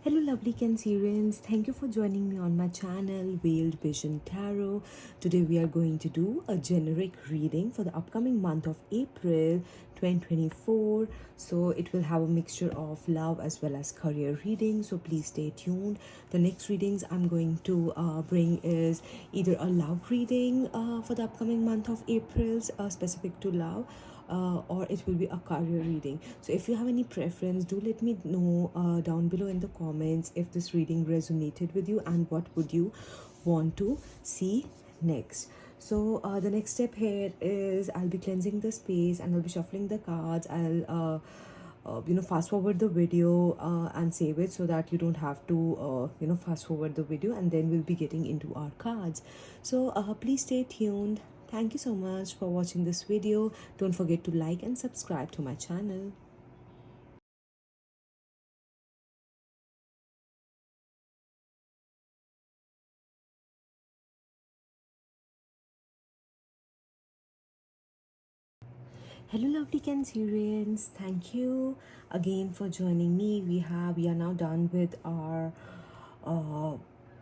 Hello, lovely Cancerians. Thank you for joining me on my channel, Veiled Vision Tarot. Today, we are going to do a generic reading for the upcoming month of April 2024. So, it will have a mixture of love as well as career reading. So, please stay tuned. The next readings I'm going to bring is either a love reading for the upcoming month of April, specific to love, or it will be a career reading. So if you have any preference, do let me know down below in the comments if this reading resonated with you and what would you want to see next. So the next step here is I'll be cleansing the space and I'll be shuffling the cards. I'll fast forward the video and save it so that you don't have to fast forward the video, and then we'll be getting into our cards. So please stay tuned. Thank you so much for watching this video. Don't forget to like and subscribe to my channel. Hello, lovely Cancerians. Thank you again for joining me. We are now done with our uh,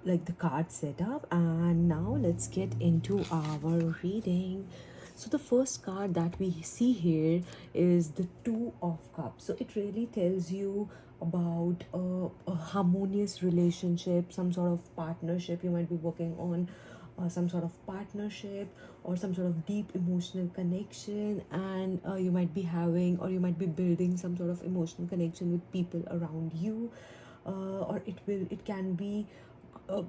like the card setup, and now let's get into our reading. So the first card that we see here is the Two of Cups. So it really tells you about a harmonious relationship, some sort of partnership you might be working on, some sort of partnership or some sort of deep emotional connection, and you might be having or you might be building some sort of emotional connection with people around you, or it can be uh,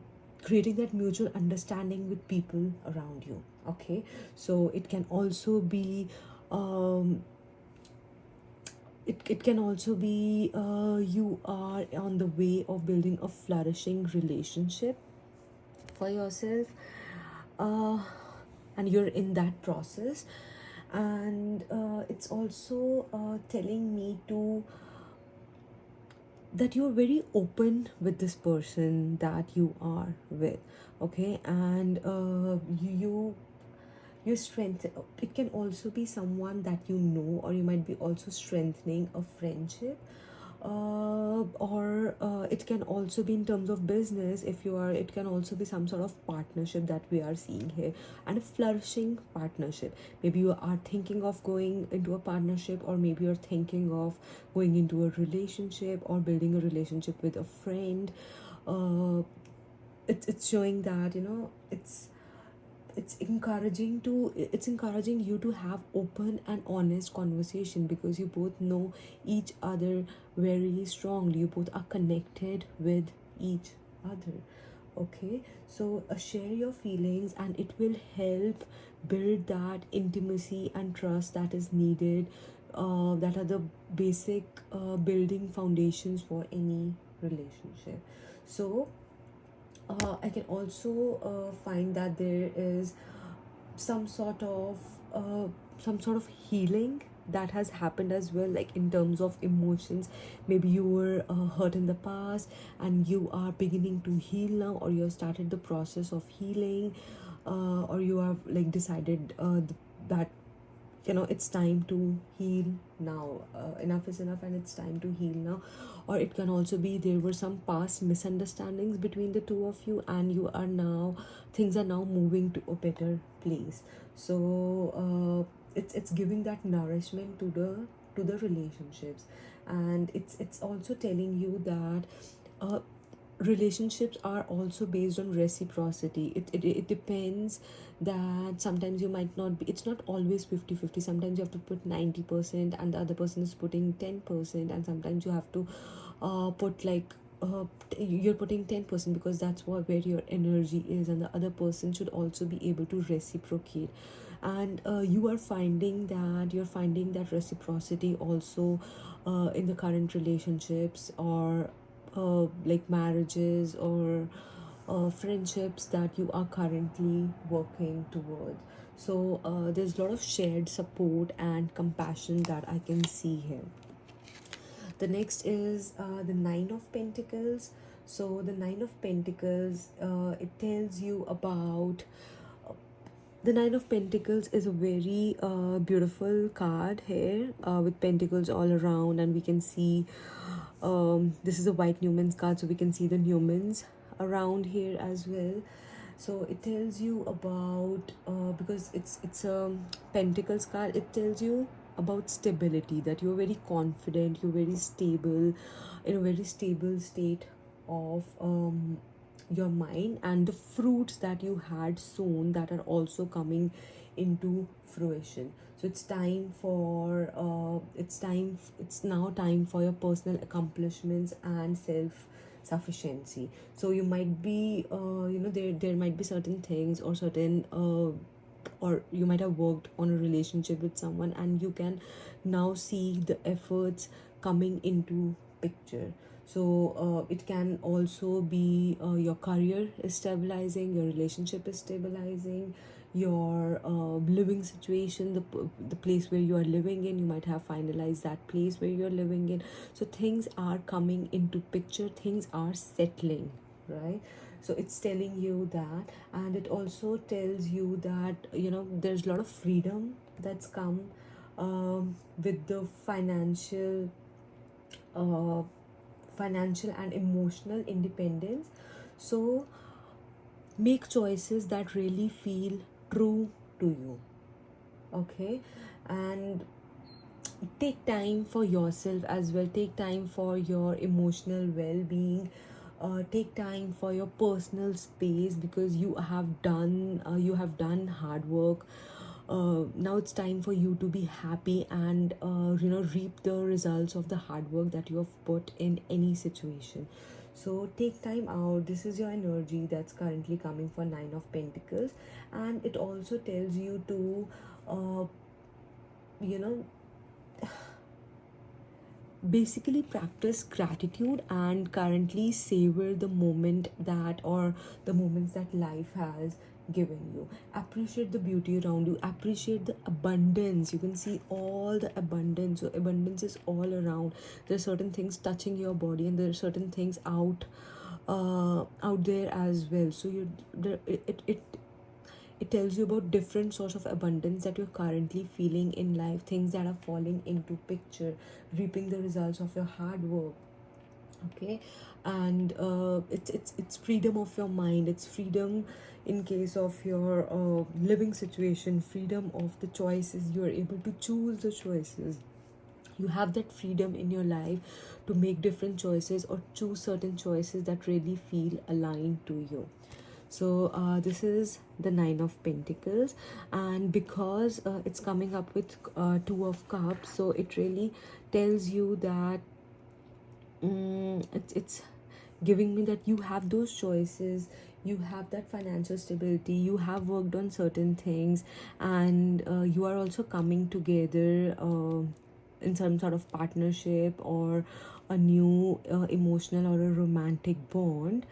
creating that mutual understanding with people around you. Okay, so it can also be it can also be you are on the way of building a flourishing relationship for yourself, uh, and you're in that process. And it's also telling me to that you're very open with this person that you are with. Okay, and you strengthen. It can also be someone that you know, or you might be also strengthening a friendship, or it can also be in terms of business. If you are, it can also be some sort of partnership that we are seeing here, and a flourishing partnership. Maybe you are thinking of going into a partnership, or maybe you're thinking of going into a relationship or building a relationship with a friend. uh, it's showing that it's encouraging you to have open and honest conversation, because you both know each other very strongly. You both are connected with each other. Okay, so share your feelings, and it will help build that intimacy and trust that is needed, that are the basic building foundations for any relationship. So I can also find that there is some sort of uh, some sort of healing that has happened as well, like in terms of emotions. Maybe you were hurt in the past and you are beginning to heal now, or you have started the process of healing, or you have like decided that it's time to heal now. Enough is enough and it's time to heal now. Or it can also be there were some past misunderstandings between the two of you, and you are now, things are now moving to a better place. So it's giving that nourishment to the relationships. And it's also telling you that uh, relationships are also based on reciprocity. It depends, that sometimes you might not be, it's not always 50-50. Sometimes you have to put 90% and the other person is putting 10%, and sometimes you have to put like you're putting 10% because that's where your energy is, and the other person should also be able to reciprocate. And you're finding that reciprocity also in the current relationships, or like marriages, or friendships that you are currently working towards. So there's a lot of shared support and compassion that I can see here. The next is the Nine of Pentacles. So the Nine of Pentacles, it tells you about the Nine of Pentacles is a very beautiful card here, with pentacles all around, and we can see This is a white Newman's card, so we can see the Newmans around here as well. So it tells you about, because it's a Pentacles card, it tells you about stability, that you're very confident, you're very stable, in a very stable state of your mind, and the fruits that you had sown that are also coming into fruition. So it's time for it's now time for your personal accomplishments and self sufficiency. So you might be there might be certain things, or certain or you might have worked on a relationship with someone, and you can now see the efforts coming into picture. So it can also be your career is stabilizing, your relationship is stabilizing, your living situation, the place where you are living in, you might have finalized that place where you're living in. So things are coming into picture, things are settling, right? So it's telling you that, and it also tells you that there's a lot of freedom that's come with the uh, financial and emotional independence. So make choices that really feel true to you, okay? And take time for yourself as well, take time for your emotional well-being, take time for your personal space, because you have done hard work. Now it's time for you to be happy, and reap the results of the hard work that you have put in any situation. So take time out. This is your energy that's currently coming for Nine of Pentacles, and it also tells you to uh, you know basically practice gratitude and currently savor the moment that, or the moments that life has given you. Appreciate the beauty around you, appreciate the abundance. You can see all the abundance. So abundance is all around. There are certain things touching your body, and there are certain things out there as well. So it tells you about different sorts of abundance that you're currently feeling in life, things that are falling into picture, reaping the results of your hard work, okay? And it's freedom of your mind, it's freedom in case of your living situation, freedom of the choices. You're able to choose the choices. You have that freedom in your life to make different choices, or choose certain choices that really feel aligned to you. So this is the Nine of Pentacles, and because it's coming up with Two of Cups, so it really tells you that it's giving me that you have those choices, you have that financial stability, you have worked on certain things, and you are also coming together in some sort of partnership, or a new emotional or a romantic bond.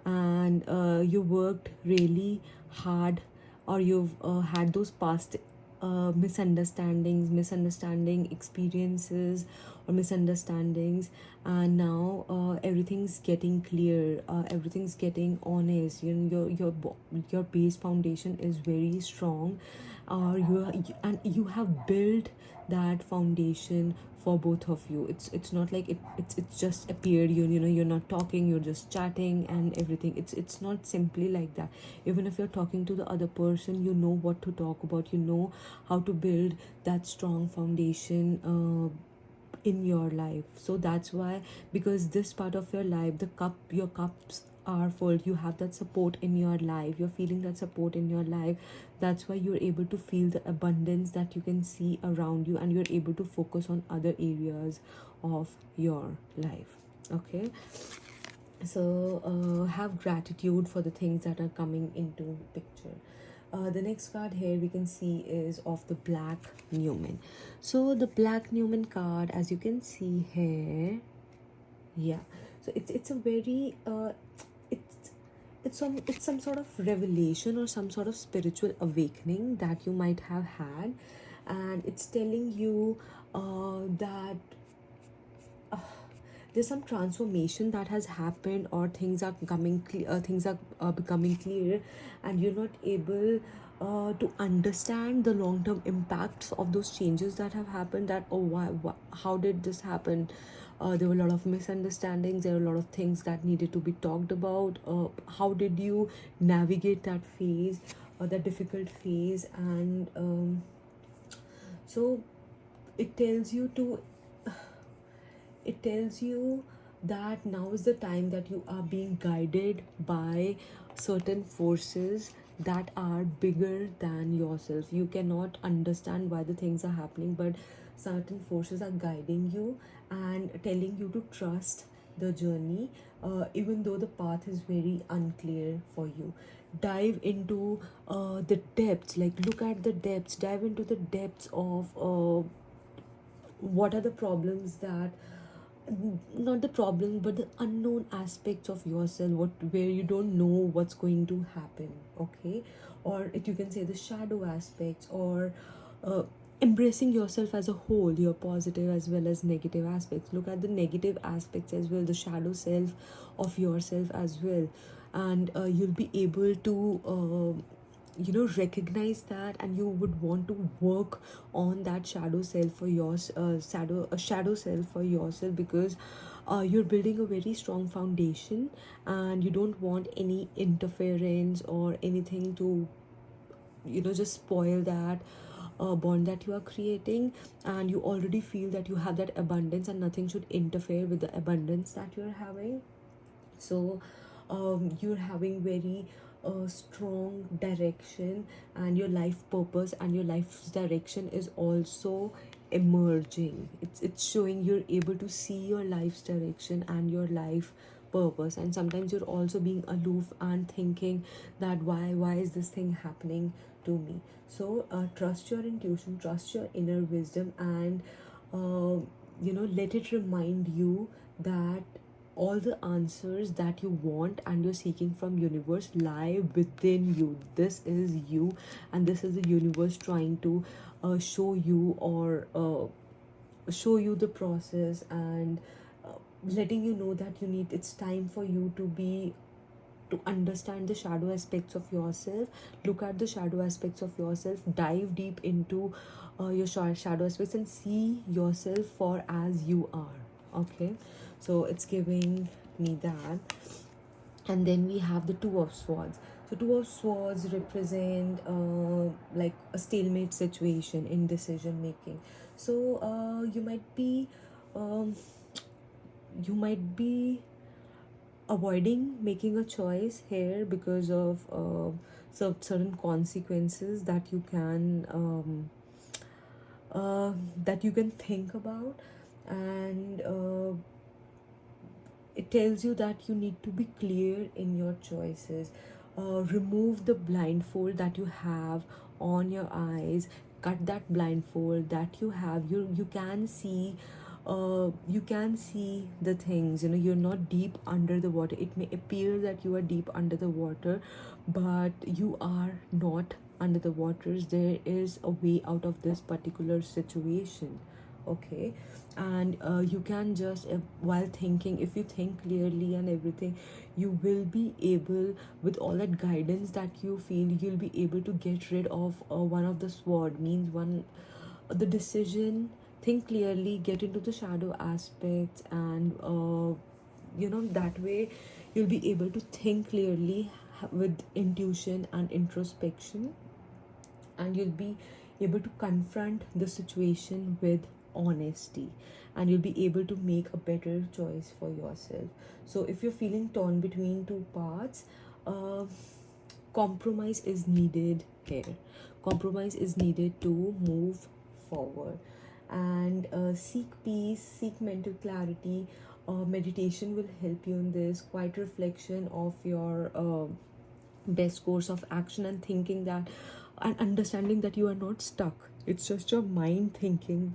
And you worked really hard, or you've had those past misunderstanding experiences, or misunderstandings, and now everything's getting clear, everything's getting honest. Your base foundation is very strong, and you have built that foundation for both of you. It's not like it's just appeared. You're not talking, you're just chatting and everything. It's not simply like that. Even if you're talking to the other person, you know what to talk about, you know how to build that strong foundation in your life. So that's why, because this part of your life, your cups are full, you have that support in your life, you're feeling that support in your life. That's why you're able to feel the abundance that you can see around you, and you're able to focus on other areas of your life, okay? So have gratitude for the things that are coming into picture. The next card here we can see is of the Black Newman. So the Black Newman card, as you can see here, yeah, so it's a very it's some sort of revelation, or some sort of spiritual awakening that you might have had, and it's telling you that there's some transformation that has happened, or things are coming clear, things are becoming clear, and you're not able to understand the long-term impacts of those changes that have happened. That, oh, why how did this happen, there were a lot of misunderstandings, there were a lot of things that needed to be talked about. How did you navigate that phase, that difficult phase? And so it tells you to it tells you that now is the time that you are being guided by certain forces that are bigger than yourself. You cannot understand why the things are happening, but certain forces are guiding you and telling you to trust the journey, even though the path is very unclear for you. Dive into the depths, like look at the depths, dive into the depths of what are the problems that, not the problem but the unknown aspects of yourself, what where you don't know what's going to happen. Okay, or you can say the shadow aspects, or uh, embracing yourself as a whole, your positive as well as negative aspects. Look at the negative aspects as well, the shadow self of yourself as well, and you'll be able to recognize that, and you would want to work on that shadow self for yours, shadow self for yourself, because you're building a very strong foundation, and you don't want any interference or anything to just spoil that bond that you are creating. And you already feel that you have that abundance, and nothing should interfere with the abundance that you're having. So you're having very strong direction, and your life purpose and your life's direction is also emerging. It's showing you're able to see your life's direction and your life purpose. And sometimes you're also being aloof and thinking that why is this thing happening to me. So trust your intuition, trust your inner wisdom, and let it remind you that all the answers that you want and you're seeking from universe lie within you. This is you, and this is the universe trying to show you, or show you the process, and uh, letting you know that it's time for you to understand the shadow aspects of yourself. Look at the shadow aspects of yourself, dive deep into your shadow aspects, and see yourself for as you are. Okay, so it's giving me that. And then we have the two of swords. So two of swords represent like a stalemate situation in decision making. So um, you might be avoiding making a choice here because of certain consequences that you can think about. And it tells you that you need to be clear in your choices. Remove the blindfold that you have on your eyes, cut that blindfold that you have. You can see, you can see the things. You're not deep under the water. It may appear that you are deep under the water, but you are not under the waters. There is a way out of this particular situation. Okay, and you can just while thinking, if you think clearly and everything, you will be able, with all that guidance that you feel, you'll be able to get rid of one of the sword, means one the decision. Think clearly, get into the shadow aspects, and that way you'll be able to think clearly with intuition and introspection, and you'll be able to confront the situation with honesty, and you'll be able to make a better choice for yourself. So if you're feeling torn between two paths, uh, compromise is needed here. Compromise is needed to move forward. And seek peace, seek mental clarity. Meditation will help you in this. Quiet reflection of your best course of action, and thinking that, and understanding that you are not stuck. It's just your mind thinking,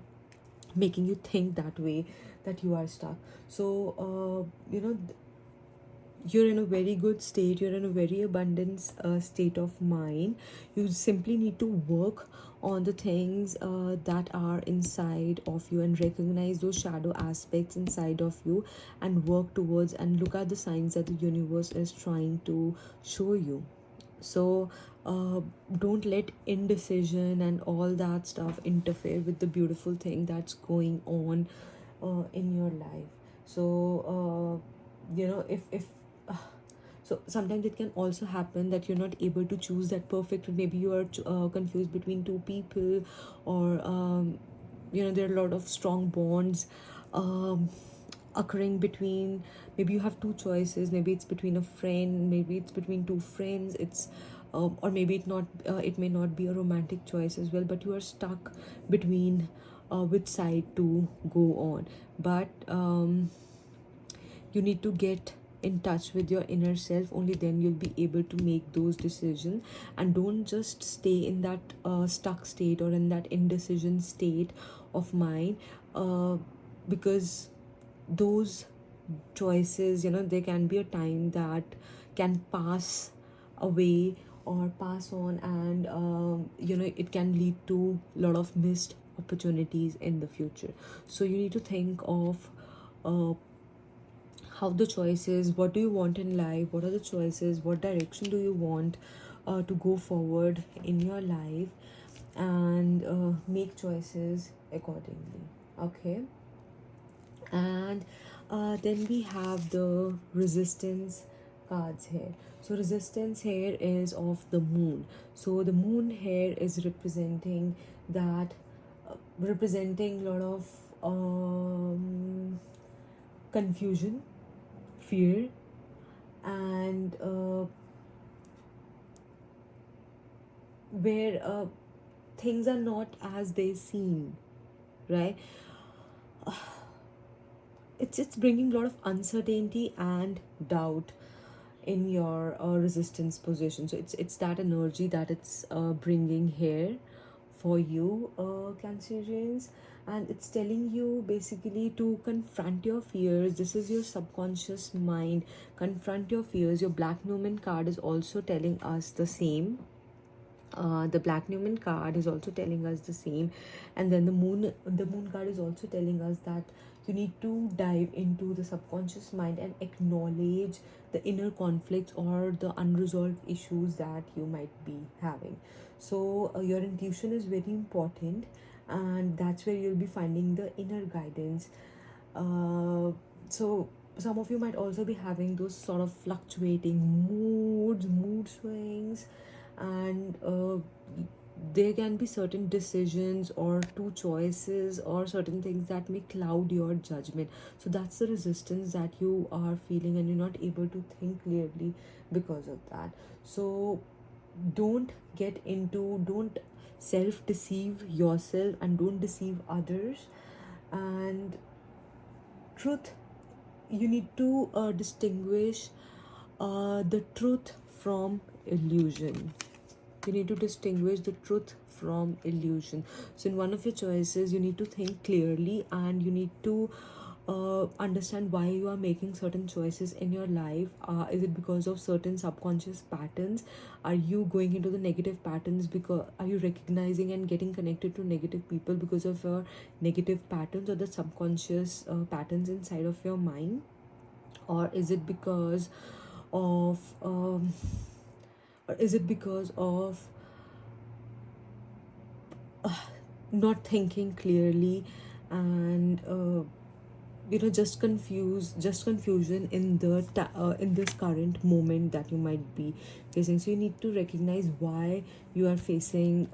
making you think that way, that you are stuck. So you're in a very good state, you're in a very abundant state of mind. You simply need to work on the things that are inside of you, and recognize those shadow aspects inside of you, and work towards, and look at the signs that the universe is trying to show you. So don't let indecision and all that stuff interfere with the beautiful thing that's going on in your life. So if uh, so sometimes it can also happen that you're not able to choose that perfect, maybe you are confused between two people, or there are a lot of strong bonds um, occurring between, maybe you have two choices, maybe it's between a friend, maybe it's between two friends, it's or maybe it may not be a romantic choice as well, but you are stuck between which side to go on. But you need to get in touch with your inner self, only then you'll be able to make those decisions. And don't just stay in that stuck state or in that indecision state of mind, because those choices, there can be a time that can pass away or pass on, and it can lead to a lot of missed opportunities in the future. So you need to think of uh, how the choices, what do you want in life, what are the choices, what direction do you want to go forward in your life, and make choices accordingly. Okay. And then we have the resistance cards here. So resistance here is of the moon. So the moon here is representing that, representing a lot of confusion, fear, and where things are not as they seem, right? It's bringing a lot of uncertainty and doubt in your resistance position. So it's that energy that it's bringing here for you, Cancerians. And it's telling you basically to confront your fears. This is your subconscious mind. Confront your fears. Your Black Numen card is also telling us the same. The Black Numen card is also telling us the same. And then the moon card is also telling us that you need to dive into the subconscious mind and acknowledge the inner conflicts or the unresolved issues that you might be having. So your intuition is very important, and that's where you'll be finding the inner guidance. So some of you might also be having those sort of fluctuating mood swings, and there can be certain decisions or two choices or certain things that may cloud your judgment. So that's the resistance that you are feeling, and you're not able to think clearly because of that. So don't don't self deceive yourself, and don't deceive others. And truth, you need to distinguish the truth from illusion. You need to distinguish the truth from illusion. So in one of your choices, you need to think clearly, and you need to understand why you are making certain choices in your life. Is it because of certain subconscious patterns? Are you going into the negative patterns because, are you recognizing and getting connected to negative people because of your negative patterns or the subconscious patterns inside of your mind? Or is it because of or is it because of not thinking clearly, and just confusion in in this current moment that you might be facing? So you need to recognize why you are facing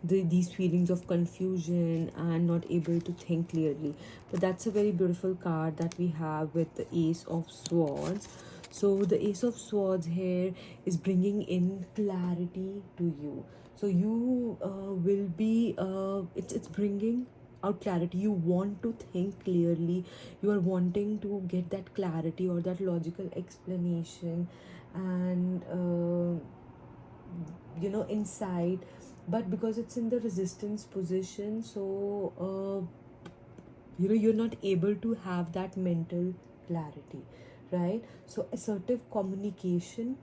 these feelings of confusion and not able to think clearly. But that's a very beautiful card that we have with the Ace of Swords. So the Ace of Swords here is bringing in clarity to you. So you will be it's bringing out clarity. You want to think clearly, you are wanting to get that clarity or that logical explanation, and insight. But because it's in the resistance position, so you're not able to have that mental clarity, right? So assertive communication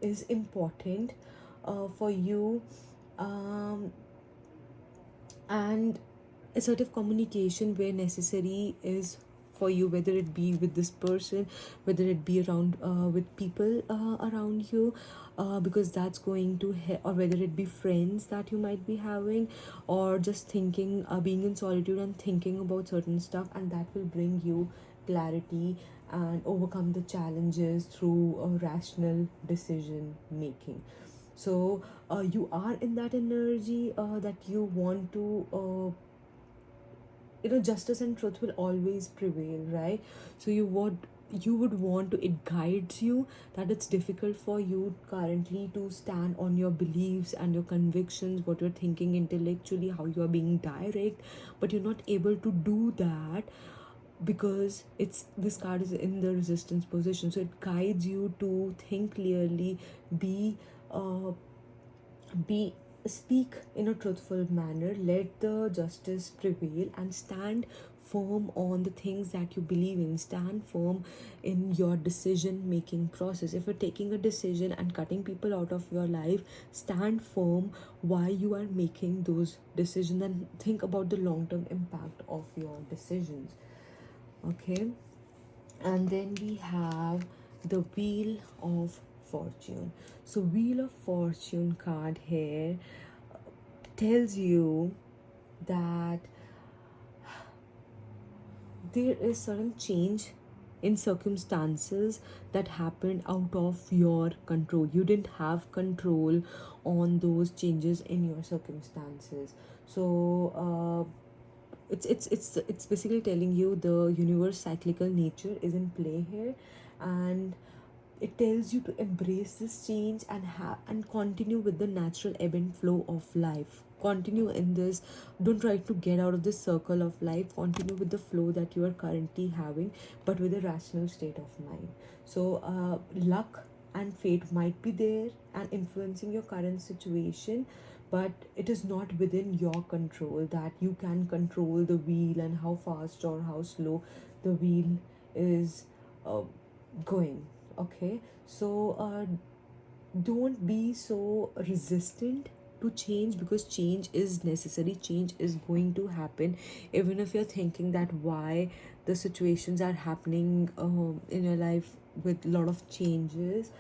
is important for you, um, and assertive communication where necessary is for you, whether it be with this person, whether it be around with people around you, because that's going to or whether it be friends that you might be having, or just thinking, being in solitude and thinking about certain stuff, and that will bring you clarity and overcome the challenges through rational decision making. So you are in that energy that you want to justice and truth will always prevail, right? So you would want to, it guides you, that it's difficult for you currently to stand on your beliefs and your convictions, what you're thinking intellectually, how you are being direct, but you're not able to do that because it's this card is in the resistance position. So it guides you to think clearly, be uh, be speak in a truthful manner, let the justice prevail, and stand firm on the things that you believe in. Stand firm in your decision making process. If you're taking a decision and cutting people out of your life, stand firm why you are making those decisions, and think about the long term impact of your decisions. Okay, and then we have the Wheel of Fortune. So Wheel of Fortune card here tells you that there is certain change in circumstances that happened out of your control. You didn't have control on those changes in your circumstances. So it's basically telling you the universe cyclical nature is in play here, and it tells you to embrace this change and and continue with the natural ebb and flow of life. Continue in this, don't try to get out of this circle of life. Continue with the flow that you are currently having, but with a rational state of mind. So luck and fate might be there and influencing your current situation, but it is not within your control, that you can control the wheel and how fast or how slow the wheel is going. Okay, so don't be so resistant to change, because change is necessary, change is going to happen. Even if you're thinking that why the situations are happening in your life with a lot of changes,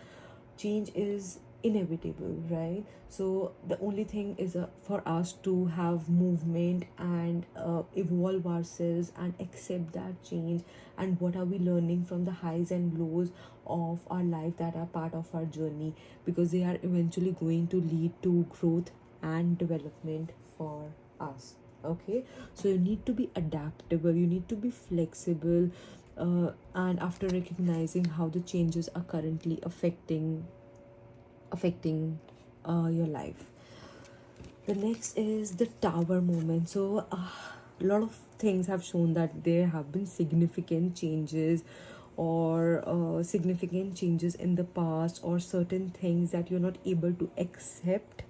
change is inevitable, right? So the only thing is for us to have movement and evolve ourselves and accept that change, and what are we learning from the highs and lows of our life that are part of our journey, because they are eventually going to lead to growth and development for us. Okay, so you need to be adaptable, you need to be flexible, and after recognizing how the changes are currently affecting your life. The next is the Tower moment. So a lot of things have shown that there have been significant changes, or significant changes in the past, or certain things that you're not able to accept,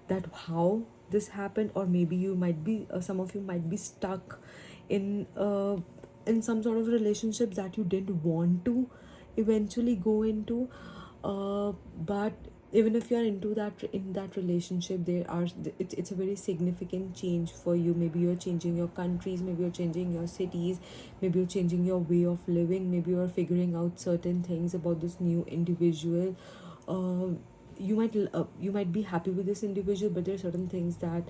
that how this happened, or maybe you might be some of you might be stuck in some sort of relationship that you didn't want to eventually go into, but even if you are in that relationship, it's a very significant change for you. Maybe you're changing your countries, maybe you're changing your cities, maybe you're changing your way of living, maybe you're figuring out certain things about this new individual. You might be happy with this individual, but there are certain things that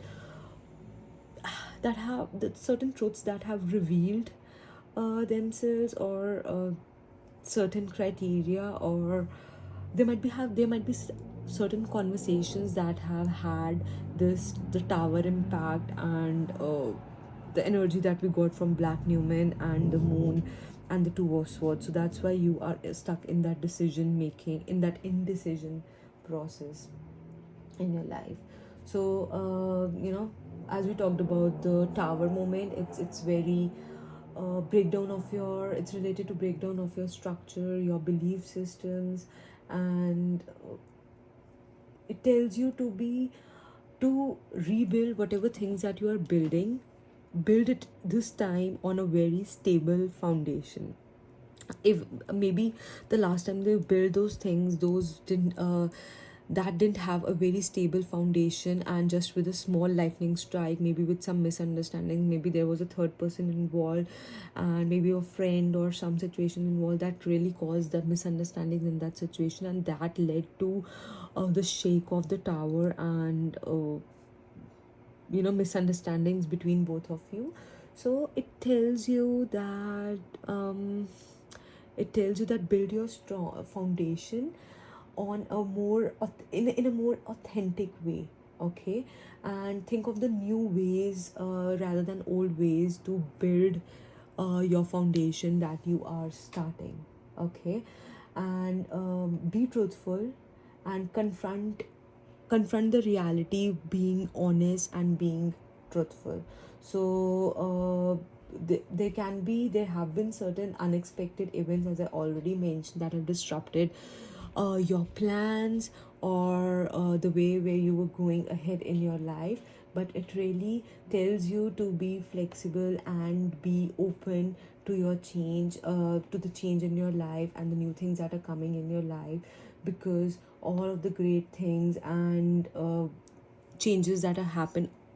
certain truths that have revealed themselves, or certain criteria, or there might be certain conversations that have had the tower impact, and the energy that we got from Black Newman and the moon and the two of swords. So that's why you are stuck in that decision making, in that indecision process in your life. So as we talked about the Tower moment, it's very breakdown of your it's related to breakdown of your structure, your belief systems, and it tells you to rebuild whatever things that you are building. Build it this time on a very stable foundation. If maybe the last time they built those things, those didn't that didn't have a very stable foundation, and just with a small lightning strike, maybe with some misunderstanding, maybe there was a third person involved, and maybe a friend or some situation involved, that really caused that misunderstandings in that situation, and that led to the shake of the tower, and misunderstandings between both of you. So it tells you that build your strong foundation on a more in a more authentic way. Okay, and think of the new ways rather than old ways to build your foundation that you are starting. Okay, and be truthful and confront the reality, being honest and being truthful. So there have been certain unexpected events, as I already mentioned, that have disrupted your plans, or the way where you were going ahead in your life. But it really tells you to be flexible and be open to your change, to the change in your life and the new things that are coming in your life, because all of the great things and changes that are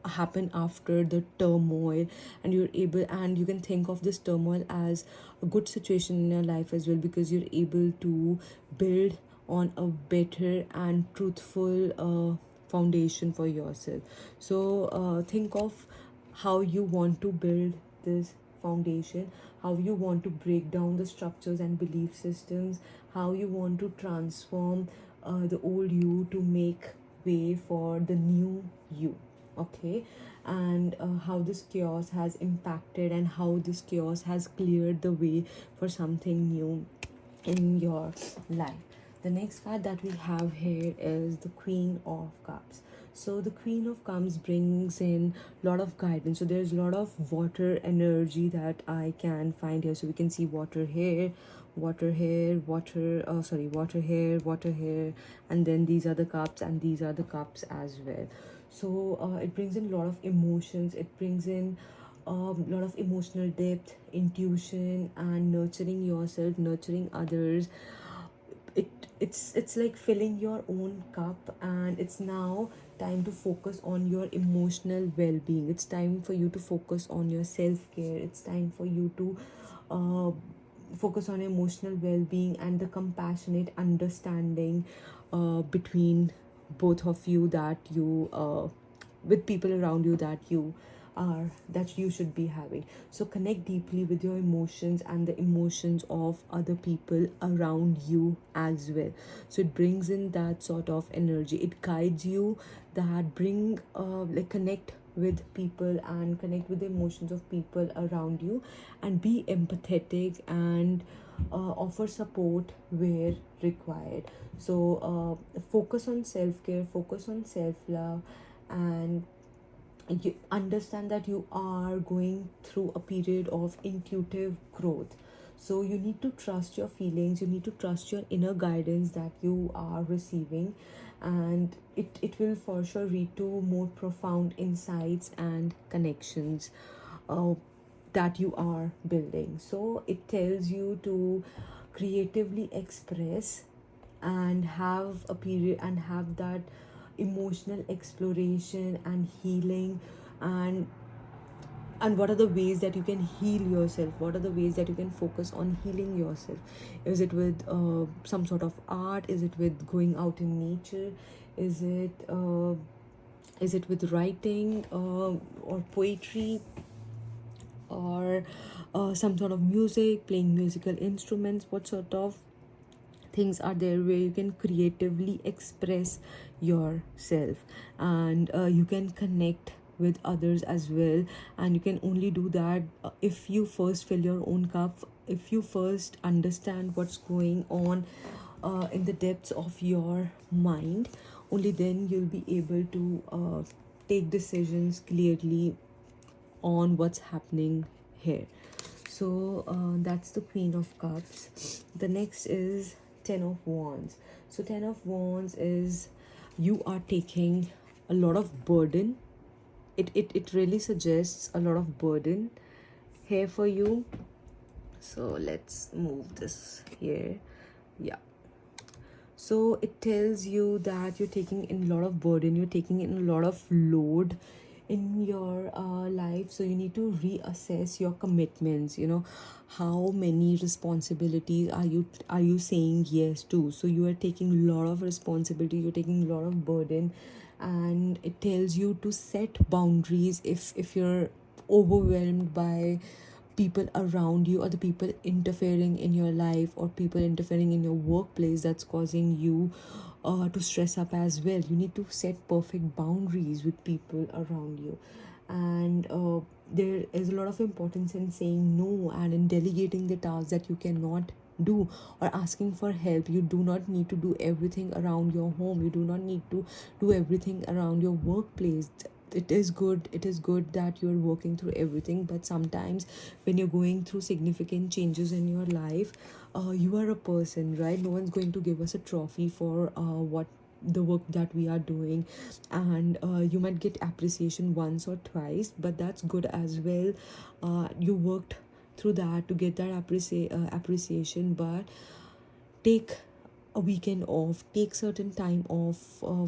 happen after the turmoil, and you're able, and you can think of this turmoil as a good situation in your life as well, because you're able to build on a better and truthful foundation for yourself. So think of how you want to build this foundation, how you want to break down the structures and belief systems, how you want to transform the old you to make way for the new you. Okay, and how this chaos has impacted, and how this chaos has cleared the way for something new in your life. The next card that we have here is the Queen of Cups. So the Queen of Cups brings in a lot of guidance. So there's a lot of water energy that I can find here. So we can see water here, water here, water here, water here, and then these are the cups, and these are the cups as well. So it brings in a lot of emotions. It brings in a lot of emotional depth, intuition, and nurturing yourself, nurturing others. It's like filling your own cup, and it's now time to focus on your emotional well-being. It's time for you to focus on your self-care. It's time for you to uh, focus on emotional well-being and the compassionate understanding between both of you, that you with people around you that you should be having. So connect deeply with your emotions and the emotions of other people around you as well. So it brings in that sort of energy, it guides you, that bring like connect with people and connect with the emotions of people around you, and be empathetic, and offer support where required. So focus on self-care, focus on self-love, and you understand that you are going through a period of intuitive growth. So you need to trust your feelings, you need to trust your inner guidance that you are receiving, and it will for sure lead to more profound insights and connections uh, that you are building. So it tells you to creatively express and have a period and have that emotional exploration and healing, and what are the ways that you can heal yourself, what are the ways that you can focus on healing yourself. Is it with some sort of art? Is it with going out in nature? Is it with writing or poetry, or some sort of music, playing musical instruments? What sort of things are there where you can creatively express yourself, and you can connect with others as well? And you can only do that if you first fill your own cup, if you first understand what's going on in the depths of your mind. Only then you'll be able to take decisions clearly on what's happening here. So that's the Queen of Cups. The next is Ten of Wands. So Ten of Wands is you are taking a lot of burden. It really suggests a lot of burden here for you. So let's move this here. Yeah. So it tells you that you're taking in a lot of burden, you're taking in a lot of load in your life. So you need to reassess your commitments. You know, how many responsibilities are you saying yes to? So you are taking a lot of responsibility, you're taking a lot of burden, and it tells you to set boundaries if you're overwhelmed by people around you, or the people interfering in your life, or people interfering in your workplace that's causing you to stress up as well. You need to set perfect boundaries with people around you. And there is a lot of importance in saying no and in delegating the tasks that you cannot do, or asking for help. You do not need to do everything around your home, you do not need to do everything around your workplace. It is good that you're working through everything, but sometimes when you're going through significant changes in your life, you are a person, right? No one's going to give us a trophy for what the work that we are doing. And you might get appreciation once or twice, but that's good as well. You worked through that to get that appreciation. But take a weekend off, take certain time off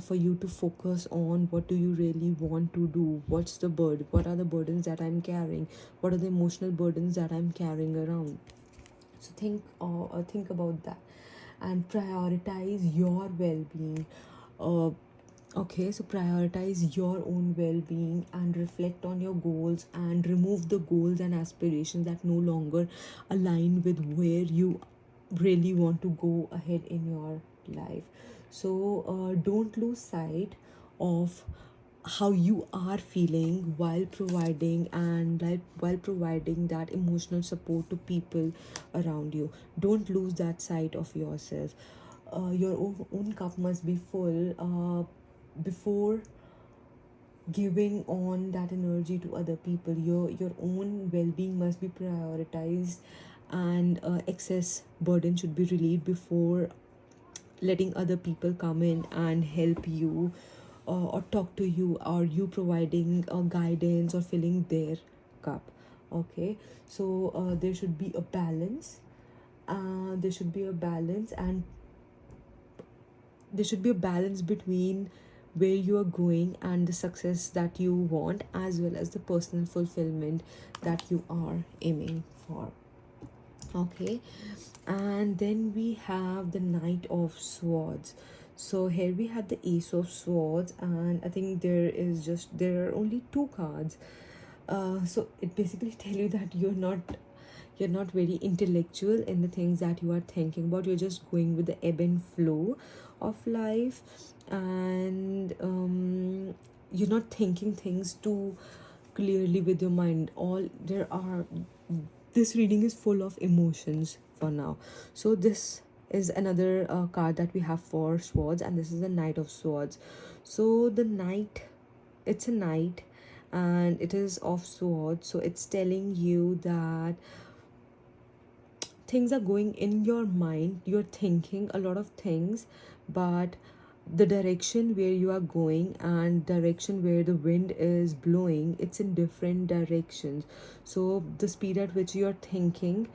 for you to focus on what do you really want to do, what are the burdens that I'm carrying, what are the emotional burdens that I'm carrying around. So think about that, and prioritize your well-being. uh, okay, so prioritize your own well-being and reflect on your goals, and remove the goals and aspirations that no longer align with where you really want to go ahead in your life. So don't lose sight of how you are feeling while providing that emotional support to people around you. Don't lose that sight of yourself. Your own cup must be full before giving on that energy to other people. Your own well-being must be prioritized, and excess burden should be relieved before letting other people come in and help you, or talk to you, or you providing guidance or filling their cup. Okay, so there should be a balance, and there should be a balance between where you are going and the success that you want, as well as the personal fulfillment that you are aiming for. Okay, and then we have the Knight of Swords. So here we have the Ace of Swords, and I think there are only two cards. So it basically tell you that you're not very intellectual in the things that you are thinking about. You're just going with the ebb and flow of life, and you're not thinking things too clearly with your mind. All there are This reading is full of emotions for now. So this is another card that we have for swords, and this is the Knight of Swords. So the knight, it's a knight, and it is of swords. So it's telling you that things are going in your mind, you're thinking a lot of things, but the direction where you are going and direction where the wind is blowing, it's in different directions. So the speed at which you're thinking,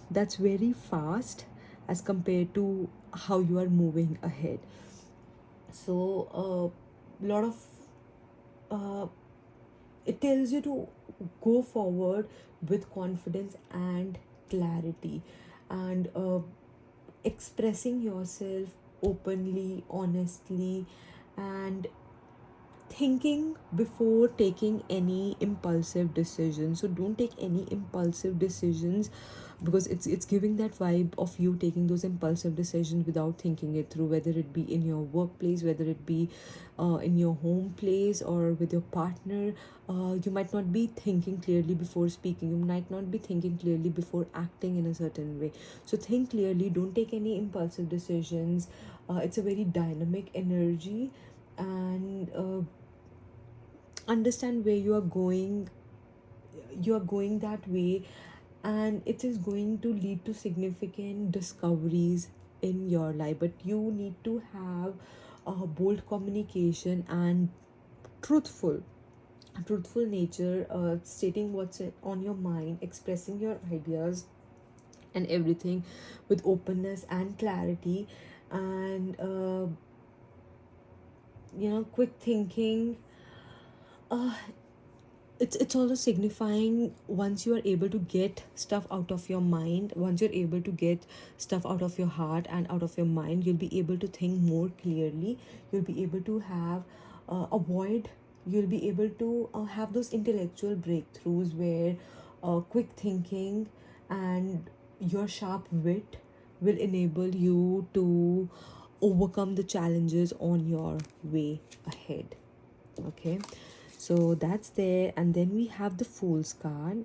that's very fast as compared to how you are moving ahead. So a lot of uh, it tells you to go forward with confidence and clarity, and expressing yourself openly, honestly, and thinking before taking any impulsive decisions. So don't take any impulsive decisions, because it's giving that vibe of you taking those impulsive decisions without thinking it through, whether it be in your workplace, whether it be in your home place, or with your partner. You might not be thinking clearly before speaking, you might not be thinking clearly before acting in a certain way. So think clearly, don't take any impulsive decisions. It's a very dynamic energy, and understand where you are going that way, and it is going to lead to significant discoveries in your life. But you need to have a bold communication and truthful truthful nature, stating what's on your mind, expressing your ideas and everything with openness and clarity. And quick thinking, uh, it's also signifying once you are able to get stuff out of your mind, once you're able to get stuff out of your heart and out of your mind, you'll be able to think more clearly. You'll be able to have avoid you'll be able to have those intellectual breakthroughs where quick thinking and your sharp wit will enable you to overcome the challenges on your way ahead. Okay, so that's there. And then we have the Fool's card.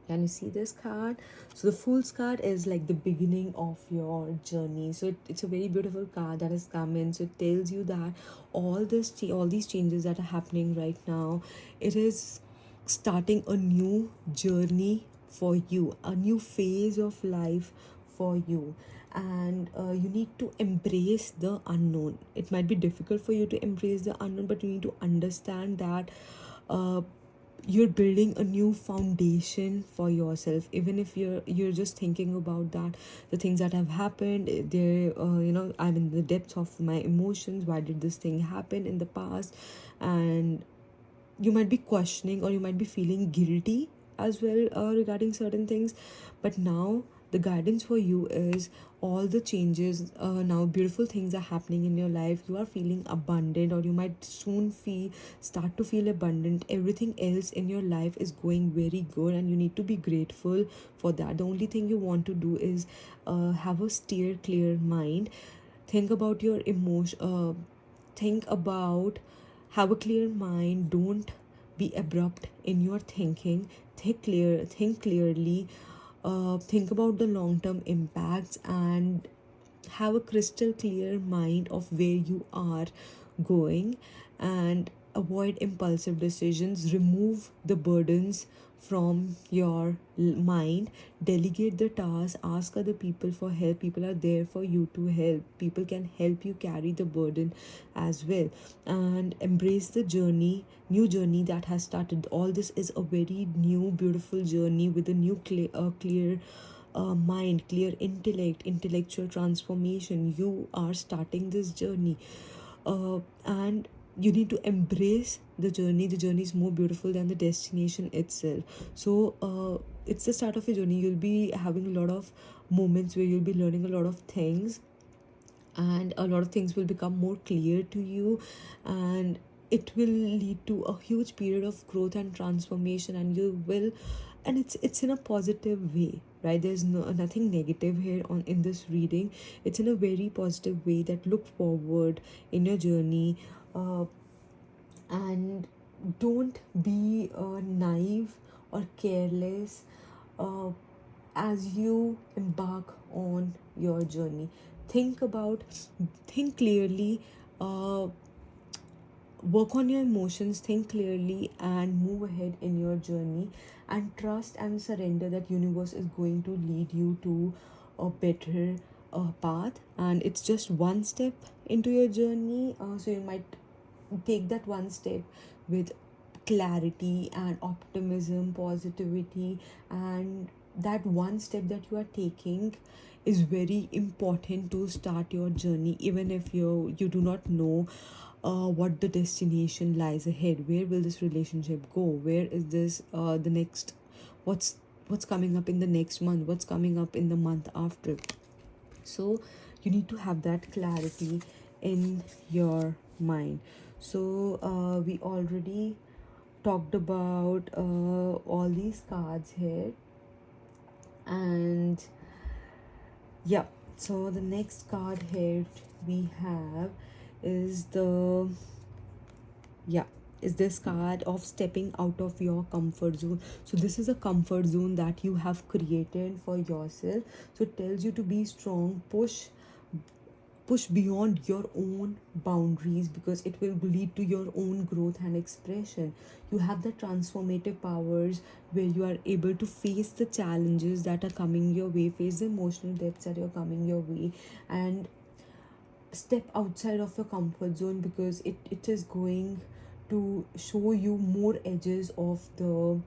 Can you see this card? So the Fool's card is like the beginning of your journey. So it's a very beautiful card that has come in. So it tells you that all these changes that are happening right now, it is starting a new journey for you, a new phase of life for you. And you need to embrace the unknown. It might be difficult for you to embrace the unknown, but you need to understand that uh, you're building a new foundation for yourself. Even if you're just thinking about that, the things that have happened, there I'm in the depths of my emotions. Why did this thing happen in the past? And you might be questioning, or you might be feeling guilty as well regarding certain things. But now the guidance for you is all the changes. Now beautiful things are happening in your life. You are feeling abundant, or you might soon start to feel abundant. Everything else in your life is going very good, and you need to be grateful for that. The only thing you want to do is have a steer clear mind. Think about your emotion. Think about Have a clear mind. Don't be abrupt in your thinking. Think clearly. Think about the long term impacts, and have a crystal clear mind of where you are going. And avoid impulsive decisions. Remove the burdens from your mind. Delegate the task. Ask other people for help. People are there for you to help. People can help you carry the burden as well. And embrace the new journey that has started. All this is a very new beautiful journey with a new clear mind, clear intellect, intellectual transformation. You are starting this journey, and you need to embrace the journey. The journey is more beautiful than the destination itself. So it's the start of a journey. You'll be having a lot of moments where you'll be learning a lot of things, and a lot of things will become more clear to you, and it will lead to a huge period of growth and transformation. And you will and it's in a positive way, right? There's nothing negative here on in this reading. It's in a very positive way, that look forward in your journey. And don't be naive or careless uh, as you embark on your journey. Think clearly, uh, work on your emotions, think clearly, and move ahead in your journey. And trust and surrender that universe is going to lead you to a better path. And it's just one step into your journey, so you might take that one step with clarity and optimism, positivity. And that one step that you are taking is very important to start your journey. Even if you do not know what the destination lies ahead, where will this relationship go, where is this the next, what's coming up in the next month, what's coming up in the month after. So you need to have that clarity in your mind. So we already talked about all these cards here. And yeah, so the next card here we have is this card of stepping out of your comfort zone. So this is a comfort zone that you have created for yourself. So it tells you to be strong, push beyond your own boundaries, because it will lead to your own growth and expression. You have the transformative powers where you are able to face the challenges that are coming your way, face the emotional depths that are coming your way, and step outside of your comfort zone, because it is going to show you more edges of the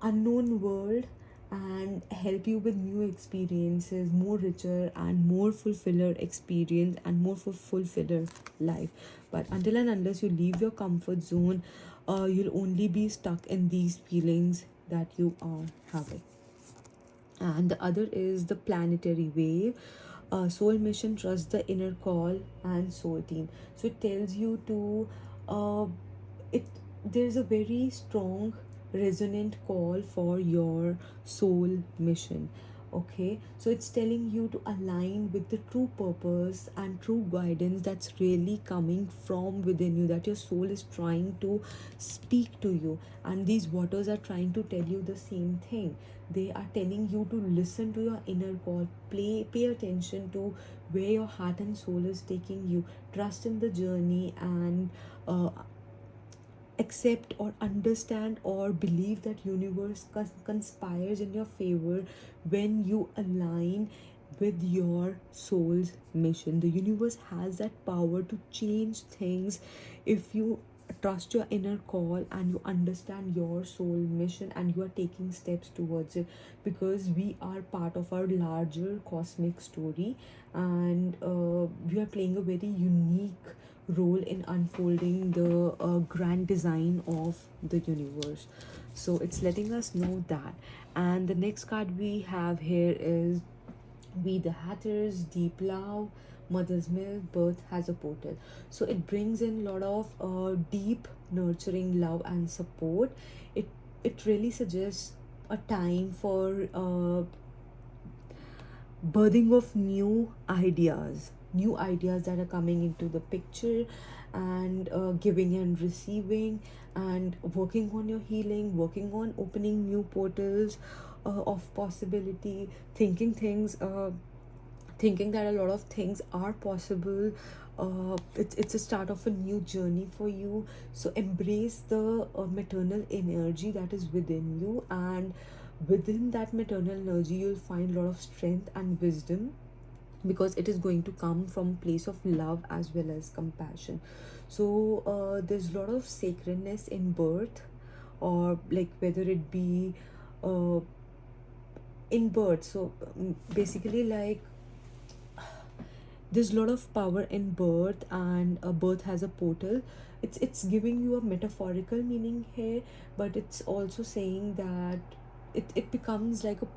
unknown world. and help you with new experiences, more richer and more fulfiller experience and more fulfiller life. But until and unless you leave your comfort zone, you'll only be stuck in these feelings that you are having. And the other is the planetary wave. Soul mission, trust the inner call, and soul team. So it tells you to uh, it there's a very strong resonant call for your soul mission. Okay, so it's telling you to align with the true purpose and true guidance that's really coming from within you, that your soul is trying to speak to you. And these waters are trying to tell you the same thing. They are telling you to listen to your inner call, pay attention to where your heart and soul is taking you, trust in the journey, and accept or understand or believe that universe conspires in your favor when you align with your soul's mission. The universe has that power to change things if you trust your inner call and you understand your soul mission and you are taking steps towards it, because we are part of our larger cosmic story, and we are playing a very unique role in unfolding the grand design of the universe. So it's letting us know that. And the next card we have here is We the Hatters, Deep Love, Mother's Milk, Birth has a portal. So it brings in a lot of deep nurturing love and support. It really suggests a time for birthing of new ideas that are coming into the picture, and giving and receiving, and working on your healing, working on opening new portals of possibility, thinking that a lot of things are possible. It's a start of a new journey for you. So embrace the maternal energy that is within you, and within that maternal energy you'll find a lot of strength and wisdom, because it is going to come from a place of love as well as compassion. So there's a lot of sacredness in birth, or like whether it be uh, in birth. So basically, like, there's a lot of power in birth, and birth has a portal. It's giving you a metaphorical meaning here, but it's also saying that it becomes like a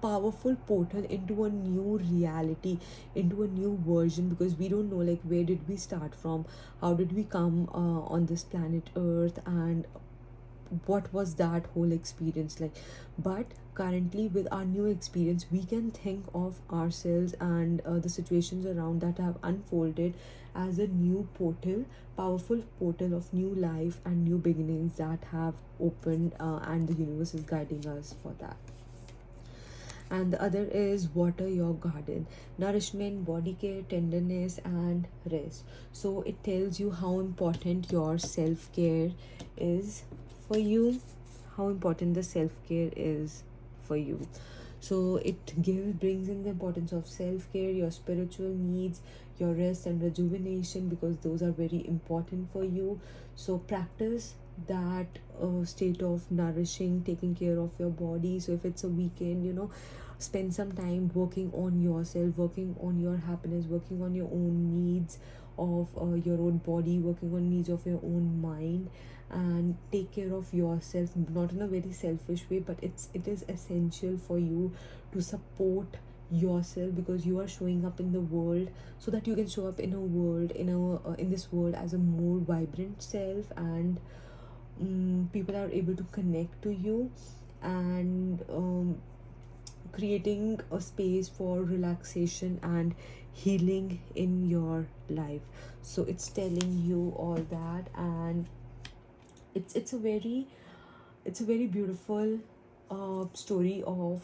powerful portal into a new reality, into a new version, because we don't know like where did we start from, how did we come on this planet earth, and what was that whole experience like. But currently with our new experience we can think of ourselves and the situations around that have unfolded as a new portal, powerful portal of new life and new beginnings that have opened, and the universe is guiding us for that. And the other is water your garden, nourishment, body care, tenderness, and rest. So it tells you how important your self-care is for you, how important the self-care is for you. So it brings in the importance of self-care, your spiritual needs, your rest and rejuvenation, because those are very important for you. So practice that state of nourishing, taking care of your body. So if it's a weekend, spend some time working on yourself, working on your happiness, working on your own needs of your own body, working on needs of your own mind, and take care of yourself, not in a very selfish way, but it is essential for you to support yourself, because you are showing up in the world so that you can show up in a world, in this world, as a more vibrant self, and people are able to connect to you, and creating a space for relaxation and healing in your life. So it's telling you all that, and it's a very beautiful story of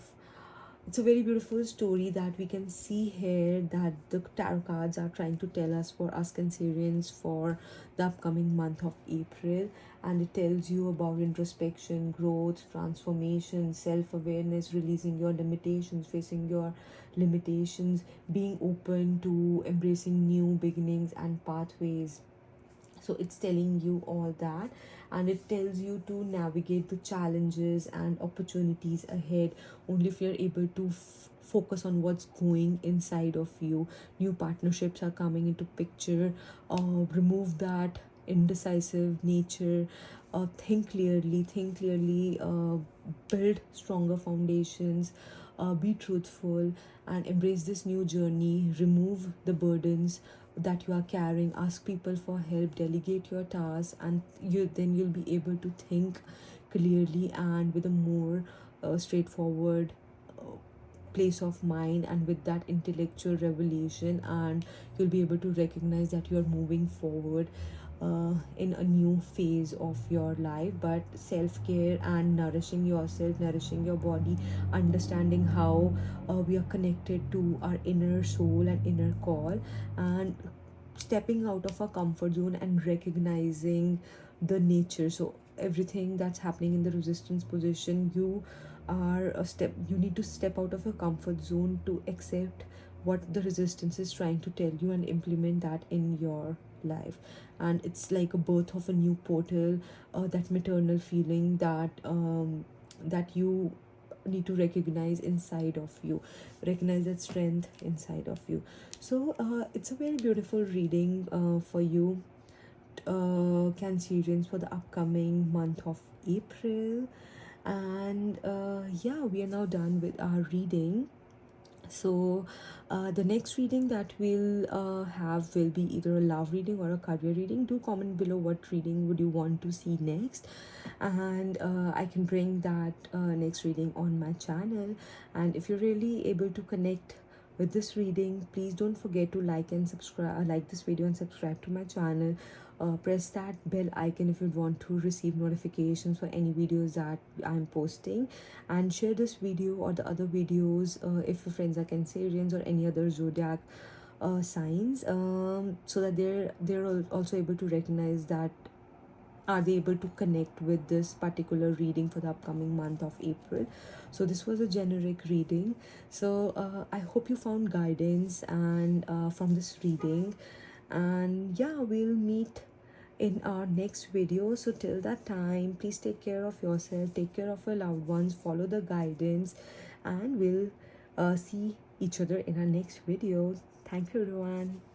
it's a very beautiful story that we can see here, that the tarot cards are trying to tell us for us Cancerians for the upcoming month of April. And it tells you about introspection, growth, transformation, self-awareness, releasing your limitations, facing your limitations, being open to embracing new beginnings and pathways. So it's telling you all that. and it tells you to navigate the challenges and opportunities ahead only if you're able to focus on what's going inside of you. New partnerships are coming into picture. Remove that indecisive nature. Think clearly, build stronger foundations, be truthful, and embrace this new journey. Remove the burdens that you are carrying. Ask people for help, delegate your tasks, and you'll be able to think clearly and with a more straightforward uh, place of mind, and with that intellectual revelation, and you'll be able to recognize that you're moving forward in a new phase of your life. But self-care and nourishing yourself, nourishing your body, understanding how we are connected to our inner soul and inner call, and stepping out of our comfort zone and recognizing the nature. So everything that's happening in the resistance position, you need to step out of your comfort zone to accept what the resistance is trying to tell you and implement that in your life. And it's like a birth of a new portal, that maternal feeling that you need to recognize inside of you, recognize that strength inside of you. So it's a very beautiful reading for you, Cancerians, for the upcoming month of April. And yeah, we are now done with our reading. So the next reading that we'll have will be either a love reading or a career reading. Do comment below what reading would you want to see next, and I can bring that next reading on my channel. And if you're really able to connect with this reading, please don't forget to like and subscribe, like this video and subscribe to my channel. Press that bell icon if you want to receive notifications for any videos that I'm posting, and share this video or the other videos if your friends are Cancerians or any other zodiac signs, so that they're also able to recognize that, are they able to connect with this particular reading for the upcoming month of April. So this was a generic reading. So I hope you found guidance and from this reading. And yeah, we'll meet in our next video. So till that time, please take care of yourself, take care of your loved ones, follow the guidance, and we'll see each other in our next video. Thank you, everyone.